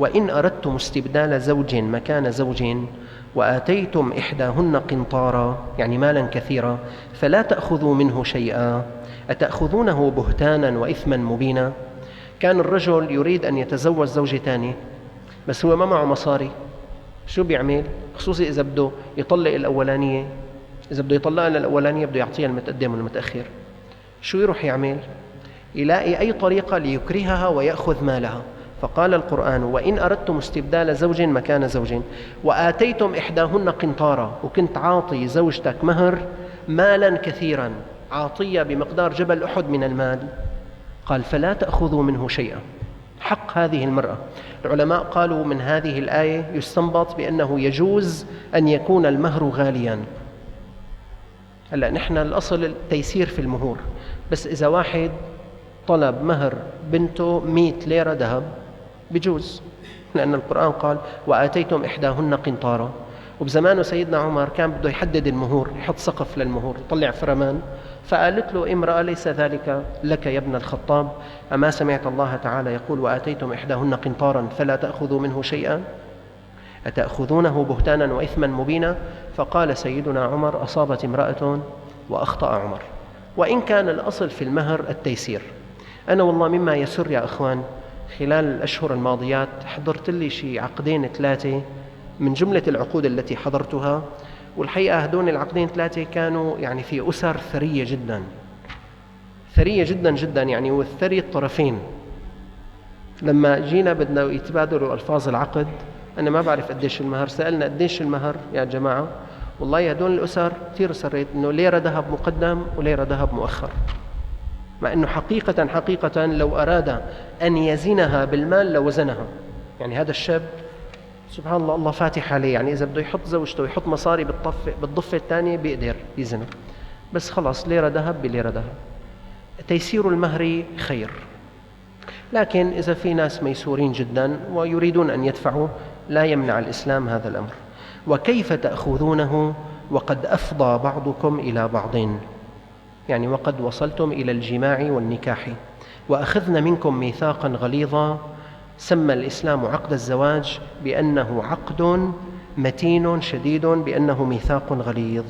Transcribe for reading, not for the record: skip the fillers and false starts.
وإن أردتم استبدال زوج مكان زوج وآتيتم إحداهن قنطارا يعني مالا كثيرا فلا تأخذوا منه شيئا أتأخذونه بهتانا وإثما مبينا. كان الرجل يريد أن يتزوج زوجة تانية بس هو ما معه مصاري، شو بيعمل؟ خصوصي إذا بده يطلق الأولانية، إذا بده يطلقها الأولانية بده يعطيها المتقدم والمتأخر، شو يروح يعمل؟ يلاقي أي طريقة ليكرهها ويأخذ مالها. فقال القرآن: وإن أردتم استبدال زوج مكان زوج وآتيتم إحداهن قنطارا، وكنت عاطي زوجتك مهر مالا كثيرا، عاطية بمقدار جبل أحد من المال، قال: فلا تأخذوا منه شيئا. حق هذه المرأة. العلماء قالوا من هذه الآية يستنبط بأنه يجوز أن يكون المهر غاليا. هلأ نحن الأصل التيسير في المهور، بس إذا واحد طلب مهر بنته 100 ليرة ذهب بجوز، لأن القرآن قال: وآتيتم إحداهن قنطارا. وبزمانه سيدنا عمر كان بده يحدد المهور، يحط سقف للمهور، يطلع فرمان، فقالت له امرأة: ليس ذلك لك يا ابن الخطاب، أما سمعت الله تعالى يقول: وآتيتم إحداهن قنطارا فلا تأخذوا منه شيئا أتأخذونه بهتانا وإثما مبينا. فقال سيدنا عمر: أصابت امرأة وأخطأ عمر. وإن كان الأصل في المهر التيسير. أنا والله مما يسر يا أخوان، خلال الأشهر الماضيات حضرت لي شي 2-3 من جملة العقود التي حضرتها، والحقيقة هدول العقدين 3 كانوا يعني في أسر ثرية جدا، ثرية جدا جدا يعني، والثري الطرفين. لما جينا بدنا يتبادلوا ألفاظ العقد، أنا ما بعرف قديش المهر، سألنا قديش المهر يا جماعة، والله هدول الأسر كثير سريت إنه ليرة ذهب مقدم وليرة ذهب مؤخر، مع أنه حقيقة لو أراد أن يزنها بالمال لوزنها. يعني هذا الشاب سبحان الله، الله فاتح عليه، يعني إذا بده يحط زوجته ويحط مصاري بالضفة الثانية بيقدر يزنها، بس خلاص ليرة ذهب بليرة ذهب. تيسير المهر خير، لكن إذا في ناس ميسورين جدا ويريدون أن يدفعوا لا يمنع الإسلام هذا الأمر. وكيف تأخذونه وقد أفضى بعضكم إلى بعض، يعني وقد وصلتم إلى الجماع والنكاح، وأخذن منكم ميثاقا غليظا. سمى الإسلام عقد الزواج بأنه عقد متين شديد، بأنه ميثاق غليظ.